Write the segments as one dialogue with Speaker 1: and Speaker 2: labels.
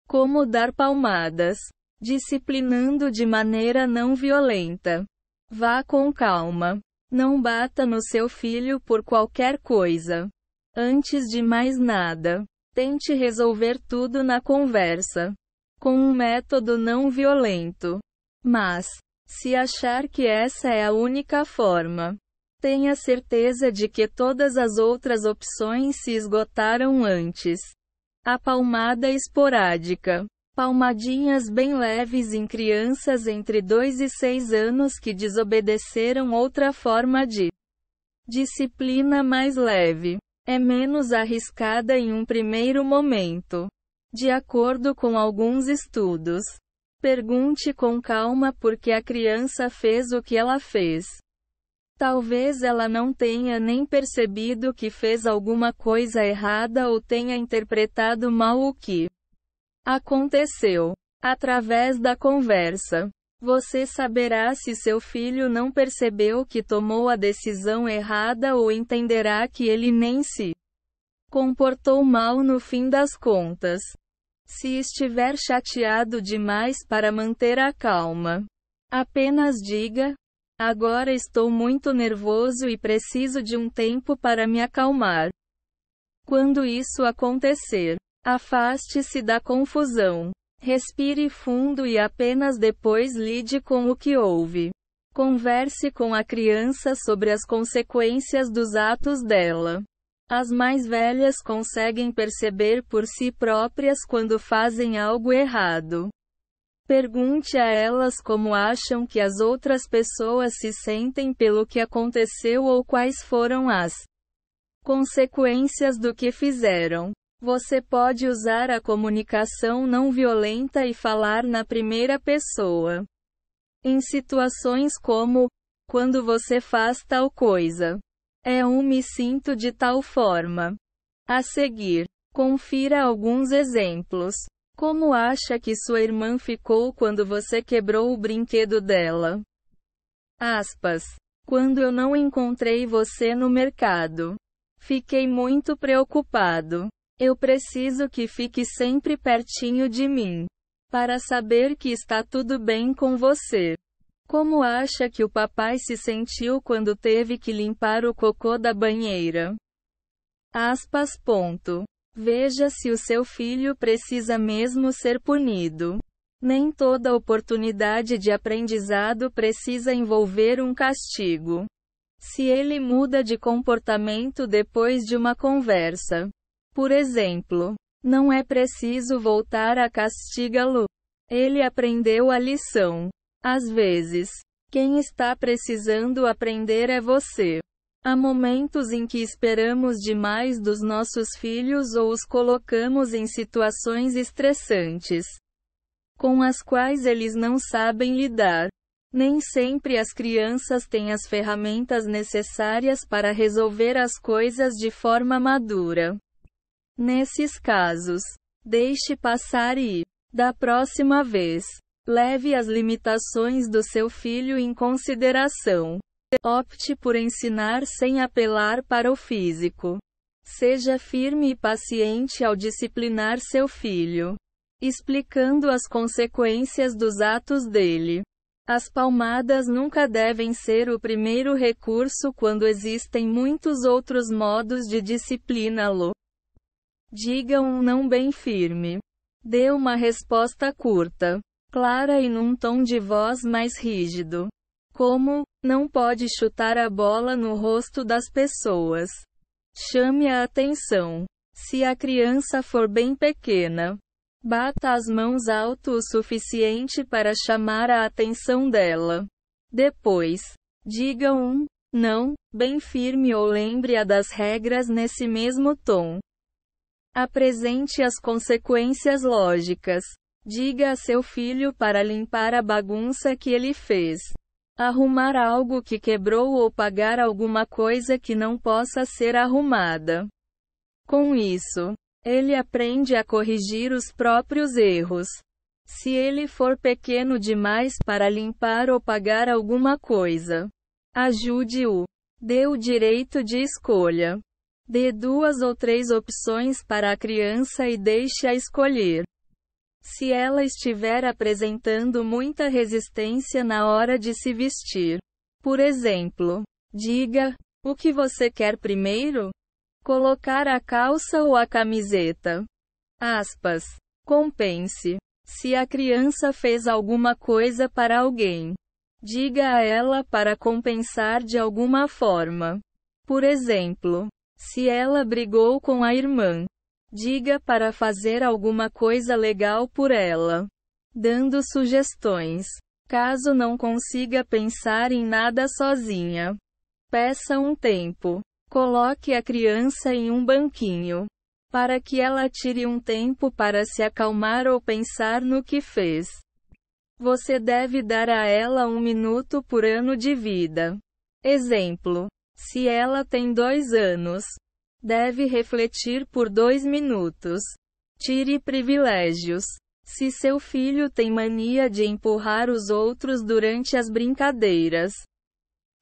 Speaker 1: Como dar palmadas. Disciplinando de maneira não violenta. Vá com calma. Não bata no seu filho por qualquer coisa. Antes de mais nada, tente resolver tudo na conversa. Com um método não violento. Mas, se achar que essa é a única forma, tenha certeza de que todas as outras opções se esgotaram antes. A palmada esporádica. Palmadinhas bem leves em crianças entre 2 e 6 anos que desobedeceram. Outra forma de disciplina mais leve. É menos arriscada em um primeiro momento. De acordo com alguns estudos. Pergunte com calma por que a criança fez o que ela fez. Talvez ela não tenha nem percebido que fez alguma coisa errada ou tenha interpretado mal o que aconteceu. Através da conversa, você saberá se seu filho não percebeu que tomou a decisão errada ou entenderá que ele nem se comportou mal no fim das contas. Se estiver chateado demais para manter a calma, apenas diga: agora estou muito nervoso e preciso de um tempo para me acalmar. Quando isso acontecer, afaste-se da confusão. Respire fundo e apenas depois lide com o que houve. Converse com a criança sobre as consequências dos atos dela. As mais velhas conseguem perceber por si próprias quando fazem algo errado. Pergunte a elas como acham que as outras pessoas se sentem pelo que aconteceu ou quais foram as consequências do que fizeram. Você pode usar a comunicação não violenta e falar na primeira pessoa. Em situações como: quando você faz tal coisa. Me sinto de tal forma. A seguir, confira alguns exemplos. Como acha que sua irmã ficou quando você quebrou o brinquedo dela? Aspas. Quando eu não encontrei você no mercado. Fiquei muito preocupado. Eu preciso que fique sempre pertinho de mim. Para saber que está tudo bem com você. Como acha que o papai se sentiu quando teve que limpar o cocô da banheira? Aspas. Veja se o seu filho precisa mesmo ser punido. Nem toda oportunidade de aprendizado precisa envolver um castigo. Se ele muda de comportamento depois de uma conversa, por exemplo, não é preciso voltar a castigá-lo. Ele aprendeu a lição. Às vezes, quem está precisando aprender é você. Há momentos em que esperamos demais dos nossos filhos ou os colocamos em situações estressantes, com as quais eles não sabem lidar. Nem sempre as crianças têm as ferramentas necessárias para resolver as coisas de forma madura. Nesses casos, deixe passar e, da próxima vez, leve as limitações do seu filho em consideração. Opte por ensinar sem apelar para o físico. Seja firme e paciente ao disciplinar seu filho, explicando as consequências dos atos dele. As palmadas nunca devem ser o primeiro recurso quando existem muitos outros modos de discipliná-lo. Diga um não bem firme. Dê uma resposta curta, clara e num tom de voz mais rígido. Como: não pode chutar a bola no rosto das pessoas. Chame a atenção. Se a criança for bem pequena, bata as mãos alto o suficiente para chamar a atenção dela. Depois, diga um não bem firme ou lembre-a das regras nesse mesmo tom. Apresente as consequências lógicas. Diga a seu filho para limpar a bagunça que ele fez, arrumar algo que quebrou ou pagar alguma coisa que não possa ser arrumada. Com isso, ele aprende a corrigir os próprios erros. Se ele for pequeno demais para limpar ou pagar alguma coisa, ajude-o. Dê o direito de escolha. Dê 2 ou 3 opções para a criança e deixe-a escolher. Se ela estiver apresentando muita resistência na hora de se vestir. Por exemplo, diga: o que você quer primeiro? Colocar a calça ou a camiseta? Aspas. Compense. Se a criança fez alguma coisa para alguém, diga a ela para compensar de alguma forma. Por exemplo, se ela brigou com a irmã, diga para fazer alguma coisa legal por ela, dando sugestões. Caso não consiga pensar em nada sozinha, peça um tempo. Coloque a criança em um banquinho, para que ela tire um tempo para se acalmar ou pensar no que fez. Você deve dar a ela 1 minuto por ano de vida. Exemplo: se ela tem 2 anos, deve refletir por 2 minutos. Tire privilégios. Se seu filho tem mania de empurrar os outros durante as brincadeiras,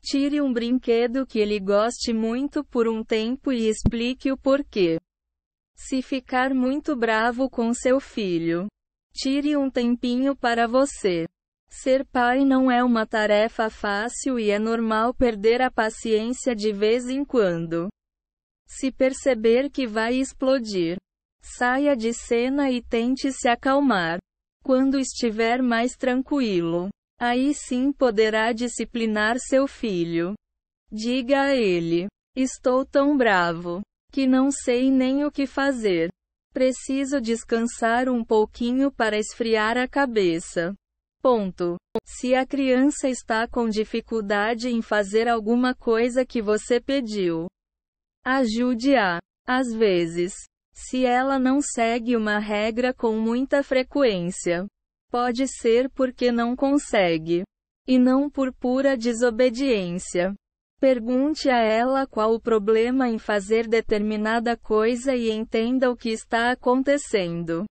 Speaker 1: tire um brinquedo que ele goste muito por um tempo e explique o porquê. Se ficar muito bravo com seu filho, tire um tempinho para você. Ser pai não é uma tarefa fácil e é normal perder a paciência de vez em quando. Se perceber que vai explodir, saia de cena e tente se acalmar. Quando estiver mais tranquilo, aí sim poderá disciplinar seu filho. Diga a ele: estou tão bravo que não sei nem o que fazer. Preciso descansar um pouquinho para esfriar a cabeça. Ponto. Se a criança está com dificuldade em fazer alguma coisa que você pediu, ajude-a. Às vezes, se ela não segue uma regra com muita frequência, pode ser porque não consegue, e não por pura desobediência. Pergunte a ela qual o problema em fazer determinada coisa e entenda o que está acontecendo.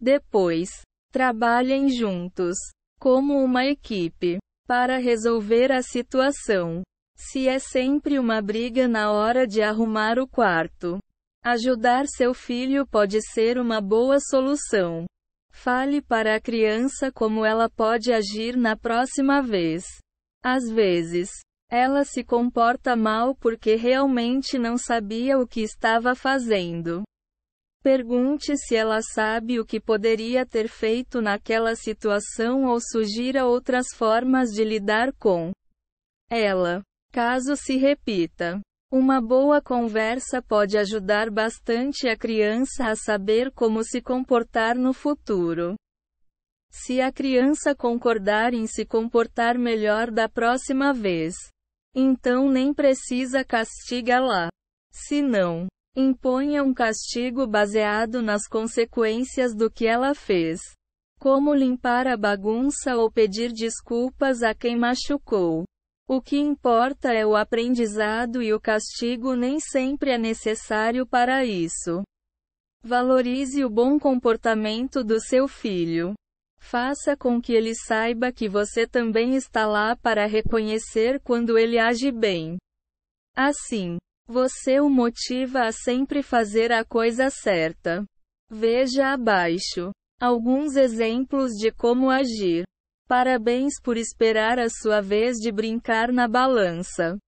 Speaker 1: Depois, trabalhem juntos, como uma equipe, para resolver a situação. Se é sempre uma briga na hora de arrumar o quarto, ajudar seu filho pode ser uma boa solução. Fale para a criança como ela pode agir na próxima vez. Às vezes, ela se comporta mal porque realmente não sabia o que estava fazendo. Pergunte se ela sabe o que poderia ter feito naquela situação ou sugira outras formas de lidar com ela. Caso se repita, uma boa conversa pode ajudar bastante a criança a saber como se comportar no futuro. Se a criança concordar em se comportar melhor da próxima vez, então nem precisa castigá-la. Se não, imponha um castigo baseado nas consequências do que ela fez, como limpar a bagunça ou pedir desculpas a quem machucou. O que importa é o aprendizado e o castigo nem sempre é necessário para isso. Valorize o bom comportamento do seu filho. Faça com que ele saiba que você também está lá para reconhecer quando ele age bem. Assim, você o motiva a sempre fazer a coisa certa. Veja abaixo alguns exemplos de como agir. Parabéns por esperar a sua vez de brincar na balança.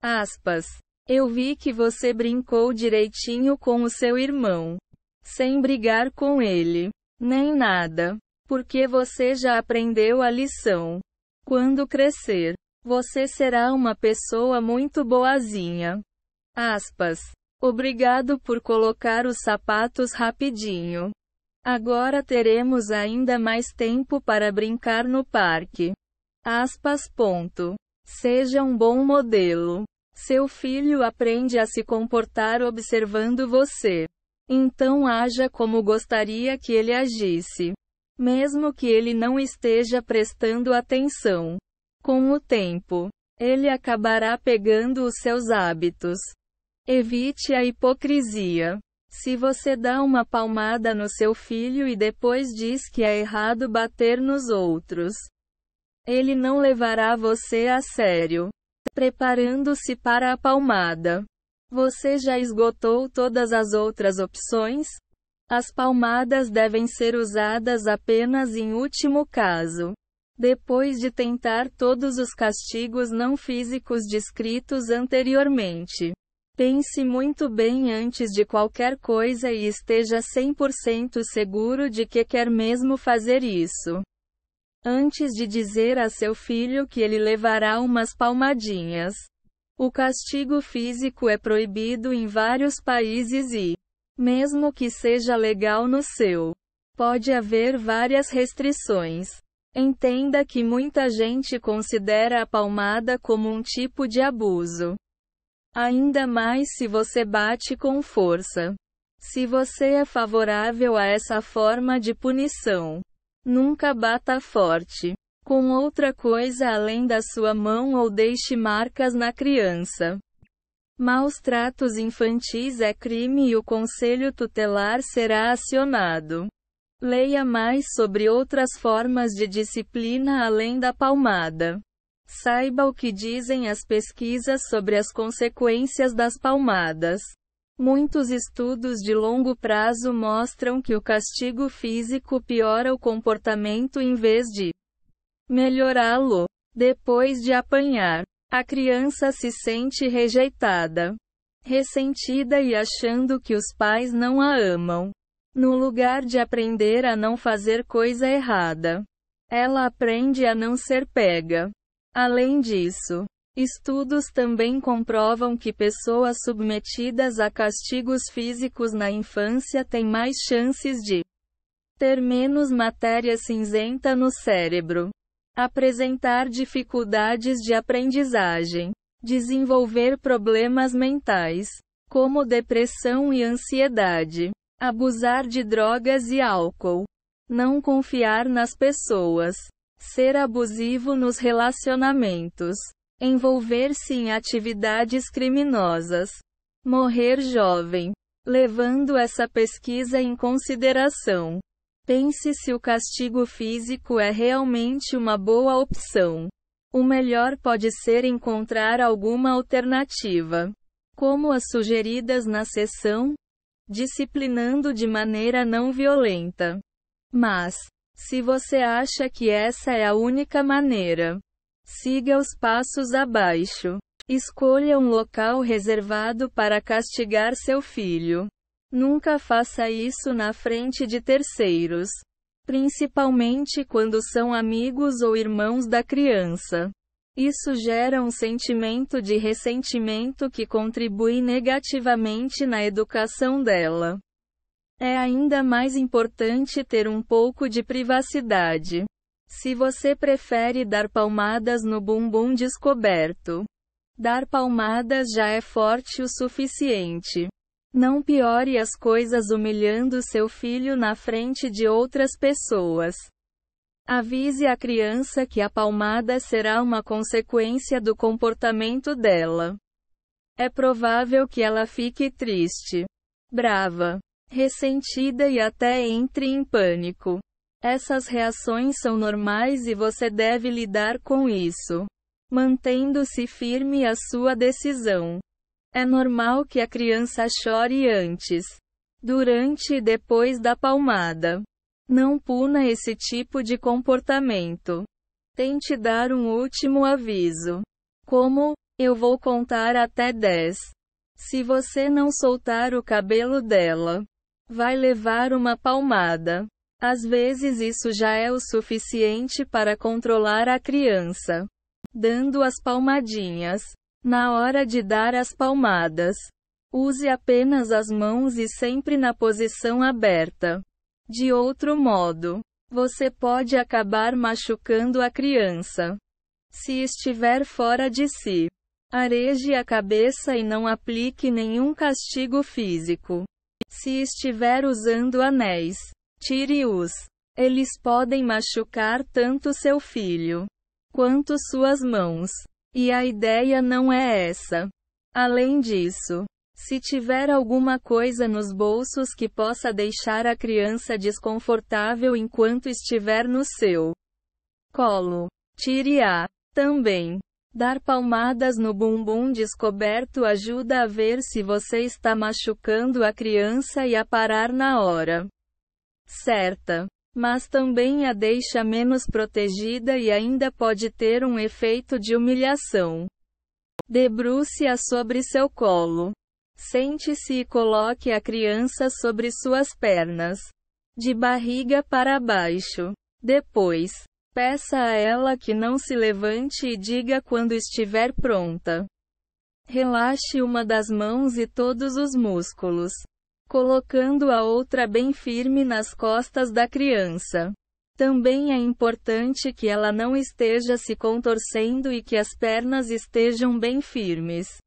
Speaker 1: Aspas. Eu vi que você brincou direitinho com o seu irmão, sem brigar com ele, nem nada. Porque você já aprendeu a lição. Quando crescer, você será uma pessoa muito boazinha. Aspas. Obrigado por colocar os sapatos rapidinho. Agora teremos ainda mais tempo para brincar no parque. Aspas. Ponto. Seja um bom modelo. Seu filho aprende a se comportar observando você. Então haja como gostaria que ele agisse, mesmo que ele não esteja prestando atenção. Com o tempo, ele acabará pegando os seus hábitos. Evite a hipocrisia. Se você dá uma palmada no seu filho e depois diz que é errado bater nos outros, ele não levará você a sério. Preparando-se para a palmada. Você já esgotou todas as outras opções? As palmadas devem ser usadas apenas em último caso. Depois de tentar todos os castigos não físicos descritos anteriormente. Pense muito bem antes de qualquer coisa e esteja 100% seguro de que quer mesmo fazer isso. Antes de dizer a seu filho que ele levará umas palmadinhas. O castigo físico é proibido em vários países e, mesmo que seja legal no seu, pode haver várias restrições. Entenda que muita gente considera a palmada como um tipo de abuso. Ainda mais se você bate com força. Se você é favorável a essa forma de punição, nunca bata forte com outra coisa além da sua mão ou deixe marcas na criança. Maus tratos infantis é crime e o conselho tutelar será acionado. Leia mais sobre outras formas de disciplina além da palmada. Saiba o que dizem as pesquisas sobre as consequências das palmadas. Muitos estudos de longo prazo mostram que o castigo físico piora o comportamento em vez de melhorá-lo. Depois de apanhar, a criança se sente rejeitada, ressentida e achando que os pais não a amam. No lugar de aprender a não fazer coisa errada, ela aprende a não ser pega. Além disso, estudos também comprovam que pessoas submetidas a castigos físicos na infância têm mais chances de ter menos matéria cinzenta no cérebro, apresentar dificuldades de aprendizagem, desenvolver problemas mentais, como depressão e ansiedade, abusar de drogas e álcool, não confiar nas pessoas, ser abusivo nos relacionamentos, envolver-se em atividades criminosas, morrer jovem. Levando essa pesquisa em consideração, pense se o castigo físico é realmente uma boa opção. O melhor pode ser encontrar alguma alternativa, como as sugeridas na seção Disciplinando de maneira não violenta. Mas, se você acha que essa é a única maneira, siga os passos abaixo. Escolha um local reservado para castigar seu filho. Nunca faça isso na frente de terceiros, principalmente quando são amigos ou irmãos da criança. Isso gera um sentimento de ressentimento que contribui negativamente na educação dela. É ainda mais importante ter um pouco de privacidade. Se você prefere dar palmadas no bumbum descoberto, dar palmadas já é forte o suficiente. Não piore as coisas humilhando seu filho na frente de outras pessoas. Avise a criança que a palmada será uma consequência do comportamento dela. É provável que ela fique triste, brava, ressentida e até entre em pânico. Essas reações são normais e você deve lidar com isso, mantendo-se firme à sua decisão. É normal que a criança chore antes, durante e depois da palmada. Não puna esse tipo de comportamento. Tente dar um último aviso. Como, eu vou contar até 10. Se você não soltar o cabelo dela, vai levar uma palmada. Às vezes isso já é o suficiente para controlar a criança. Dando as palmadinhas. Na hora de dar as palmadas, use apenas as mãos e sempre na posição aberta. De outro modo, você pode acabar machucando a criança. Se estiver fora de si, areje a cabeça e não aplique nenhum castigo físico. Se estiver usando anéis, tire-os. Eles podem machucar tanto seu filho quanto suas mãos. E a ideia não é essa. Além disso, se tiver alguma coisa nos bolsos que possa deixar a criança desconfortável enquanto estiver no seu colo, tire-a também. Dar palmadas no bumbum descoberto ajuda a ver se você está machucando a criança e a parar na hora certa. Mas também a deixa menos protegida e ainda pode ter um efeito de humilhação. Debruce-a sobre seu colo. Sente-se e coloque a criança sobre suas pernas, de barriga para baixo. Depois, peça a ela que não se levante e diga quando estiver pronta. Relaxe uma das mãos e todos os músculos, colocando a outra bem firme nas costas da criança. Também é importante que ela não esteja se contorcendo e que as pernas estejam bem firmes.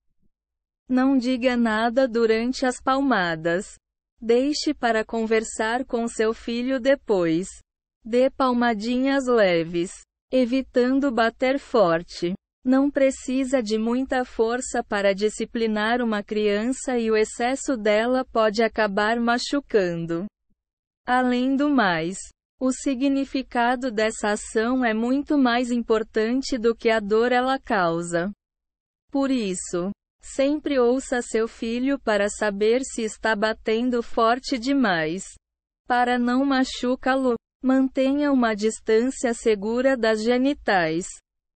Speaker 1: Não diga nada durante as palmadas. Deixe para conversar com seu filho depois. Dê palmadinhas leves, evitando bater forte. Não precisa de muita força para disciplinar uma criança e o excesso dela pode acabar machucando. Além do mais, o significado dessa ação é muito mais importante do que a dor ela causa. Por isso, sempre ouça seu filho para saber se está batendo forte demais. Para não machucá-lo, mantenha uma distância segura das genitais,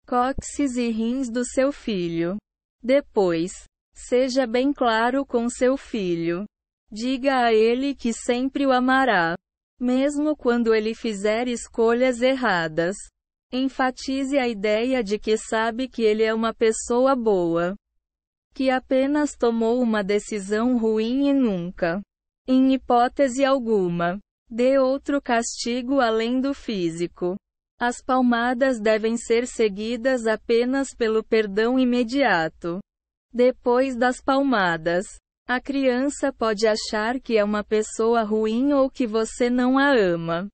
Speaker 1: cóccix e rins do seu filho. Depois, seja bem claro com seu filho. Diga a ele que sempre o amará, mesmo quando ele fizer escolhas erradas. Enfatize a ideia de que sabe que ele é uma pessoa boa, que apenas tomou uma decisão ruim e nunca, em hipótese alguma, dê outro castigo além do físico. As palmadas devem ser seguidas apenas pelo perdão imediato. Depois das palmadas, a criança pode achar que é uma pessoa ruim ou que você não a ama.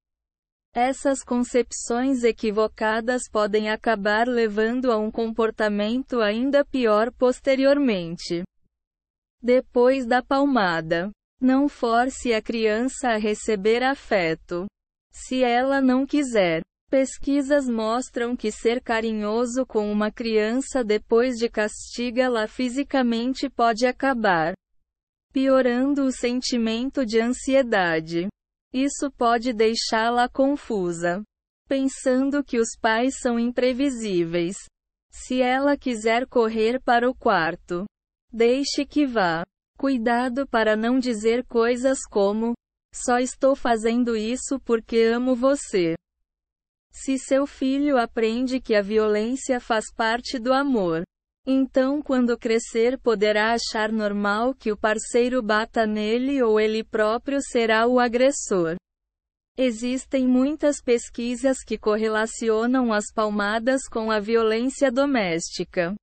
Speaker 1: Essas concepções equivocadas podem acabar levando a um comportamento ainda pior posteriormente. Depois da palmada, não force a criança a receber afeto. Se ela não quiser. Pesquisas mostram que ser carinhoso com uma criança depois de castigá-la fisicamente pode acabar piorando o sentimento de ansiedade. Isso pode deixá-la confusa, pensando que os pais são imprevisíveis. Se ela quiser correr para o quarto, deixe que vá. Cuidado para não dizer coisas como: só estou fazendo isso porque amo você. Se seu filho aprende que a violência faz parte do amor, então quando crescer poderá achar normal que o parceiro bata nele ou ele próprio será o agressor. Existem muitas pesquisas que correlacionam as palmadas com a violência doméstica.